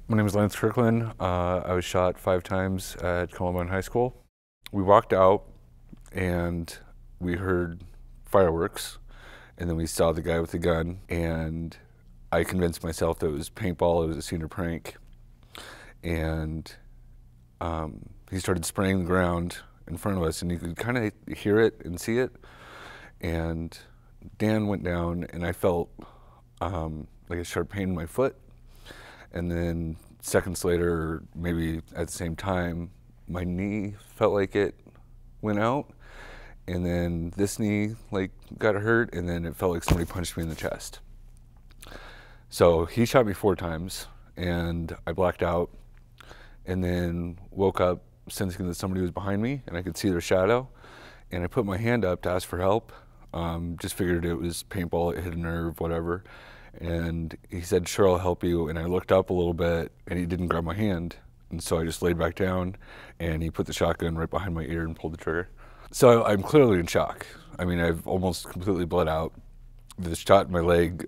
My name is Lance Kirklin. I was shot 5 times at Columbine High School. We walked out and we heard fireworks, and then we saw the guy with the gun, and I convinced myself that it was paintball, it was a senior prank, and he started spraying the ground in front of us, and you could kind of hear it and see it, and Dan went down, and I felt like a sharp pain in my foot. And then seconds later, or maybe at the same time, my knee felt like it went out. And then this knee got hurt, and then it felt like somebody punched me in the chest. So he shot me 4 times, and I blacked out, and then woke up sensing that somebody was behind me, and I could see their shadow. And I put my hand up to ask for help. Just figured it was paintball, it hit a nerve, whatever. And he said, "Sure, I'll help you." And I looked up a little bit, and he didn't grab my hand. And so I just laid back down, and he put the shotgun right behind my ear and pulled the trigger. So I'm clearly in shock. I mean, I've almost completely bled out. The shot in my leg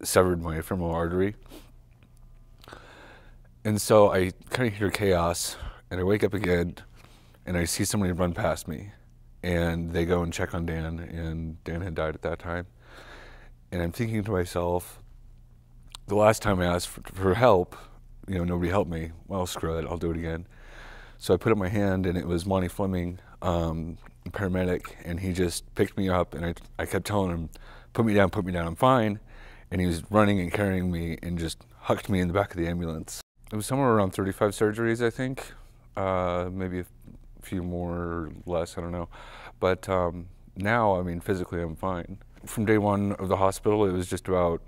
severed my femoral artery. And so I kind of hear chaos, and I wake up again, and I see somebody run past me. And they go and check on Dan, and Dan had died at that time. And I'm thinking to myself, the last time I asked for help, nobody helped me. Well, screw it, I'll do it again. So I put up my hand, and it was Monty Fleming, paramedic, and he just picked me up, and I kept telling him, put me down, I'm fine. And he was running and carrying me and just hucked me in the back of the ambulance. It was somewhere around 35 surgeries, I think. Maybe a few more or less, I don't know. But now, I mean, physically I'm fine. From day one of the hospital, it was just about,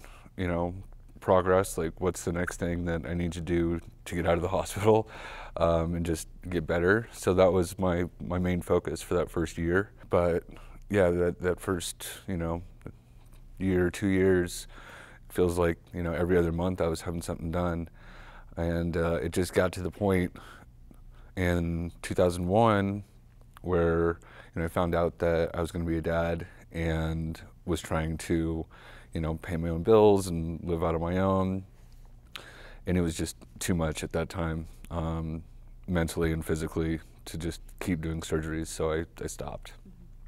progress, like what's the next thing that I need to do to get out of the hospital and just get better. So that was my main focus for that first year. But yeah, that first, year, 2 years, feels like, every other month I was having something done. And it just got to the point in 2001 where, I found out that I was going to be a dad and was trying to, pay my own bills and live out of my own. And it was just too much at that time, mentally and physically, to just keep doing surgeries. So I stopped.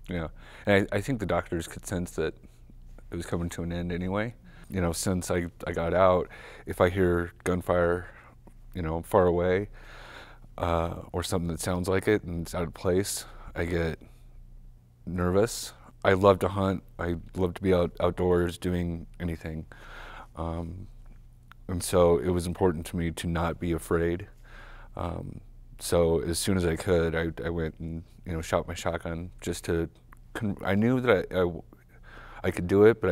Yeah. And I think the doctors could sense that it was coming to an end anyway. Since I got out, if I hear gunfire, far away, or something that sounds like it and it's out of place, I get nervous. I love to hunt. I love to be outdoors doing anything. And so it was important to me to not be afraid. So as soon as I could, I went and, shot my shotgun just to, I knew that I could do it, but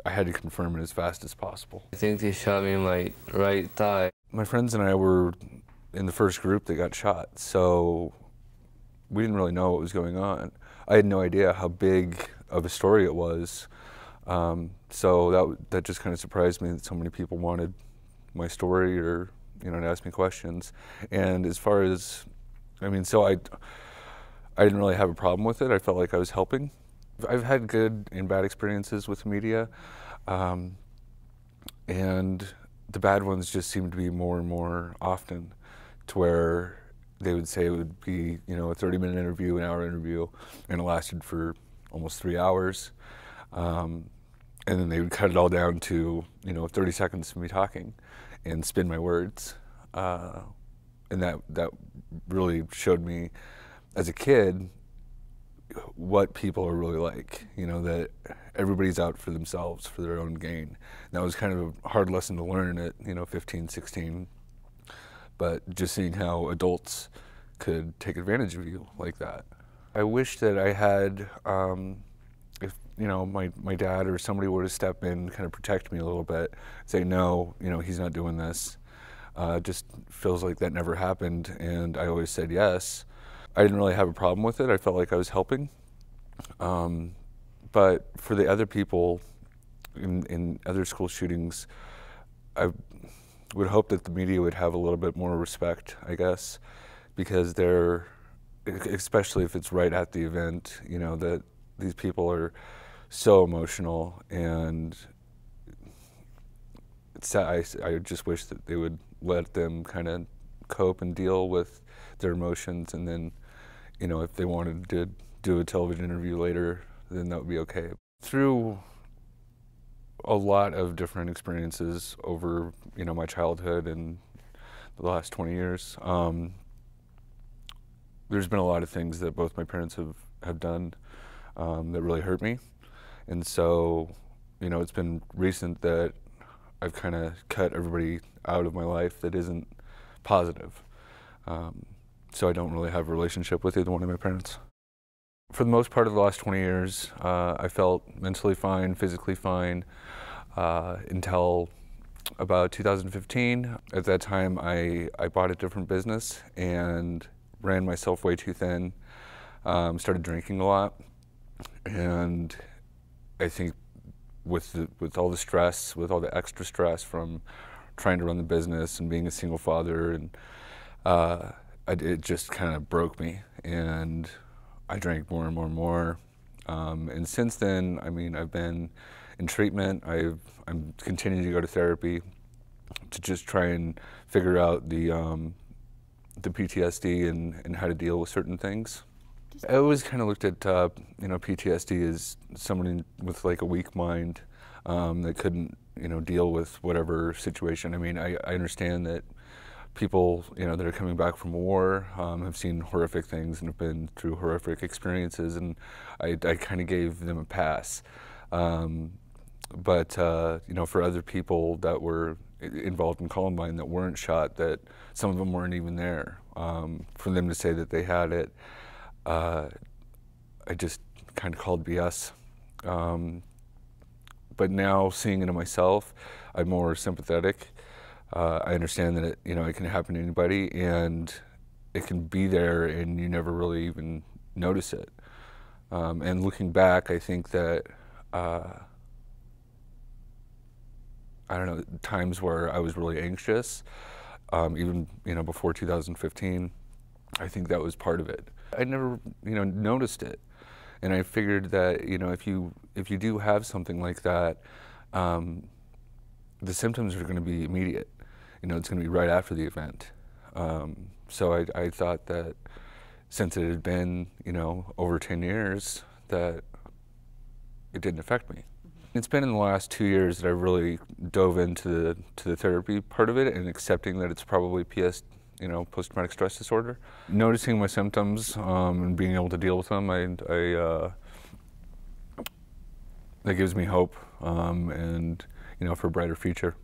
I had to confirm it as fast as possible. I think they shot me in my right thigh. My friends and I were in the first group that got shot, so we didn't really know what was going on. I had no idea how big of a story it was, so that just kind of surprised me that so many people wanted my story or to ask me questions. And as far as, so I didn't really have a problem with it. I felt like I was helping. I've had good and bad experiences with the media, and the bad ones just seem to be more and more often, to where they would say it would be, a 30-minute interview, an hour interview, and it lasted for almost 3 hours. And then they would cut it all down to, 30 seconds of me talking and spin my words. And that really showed me as a kid what people are really like, that everybody's out for themselves, for their own gain. And that was kind of a hard lesson to learn at, 15, 16. But just seeing how adults could take advantage of you like that. I wish that I had, if my dad or somebody were to step in, kind of protect me a little bit, say, no, he's not doing this. Just feels like that never happened, and I always said yes. I didn't really have a problem with it. I felt like I was helping. But for the other people in other school shootings, I would hope that the media would have a little bit more respect, I guess, because they're, especially if it's right at the event, that these people are so emotional, and it's sad. I just wish that they would let them kind of cope and deal with their emotions, and then, you know, if they wanted to do a television interview later, then that would be okay. Through a lot of different experiences over, you know, my childhood and the last 20 years, there's been a lot of things that both my parents have done that really hurt me. And so, you know, it's been recent that I've kind of cut everybody out of my life that isn't positive. So I don't really have a relationship with either one of my parents. For the most part of the last 20 years, I felt mentally fine, physically fine, until about 2015. At that time, I bought a different business and ran myself way too thin, started drinking a lot, and I think with all the stress, with all the extra stress from trying to run the business and being a single father, and it just kind of broke me, and I drank more and more and more. And since then, I mean, I've been in treatment. I'm continuing to go to therapy to just try and figure out the PTSD and how to deal with certain things. I always kind of looked at you know, PTSD as someone with like a weak mind that couldn't, you know, deal with whatever situation. I mean, I understand that people, you know, that are coming back from war have seen horrific things and have been through horrific experiences, and I kind of gave them a pass. But you know, for other people that were involved in Columbine that weren't shot, that some of them weren't even there, for them to say that they had it, I just kind of called BS. But now seeing it in myself, I'm more sympathetic. I understand that you know, it can happen to anybody, and it can be there, and you never really even notice it. And looking back, I think that I don't know, times where I was really anxious, even, you know, before 2015, I think that was part of it. I never, you know, noticed it, and I figured that, you know, if you do have something like that, the symptoms are going to be immediate. You know, it's going to be right after the event. So I thought that since it had been, you know, over 10 years, that it didn't affect me. It's been in the last 2 years that I really dove into the therapy part of it and accepting that it's probably you know, post-traumatic stress disorder. Noticing my symptoms and being able to deal with them, that gives me hope and, you know, for a brighter future.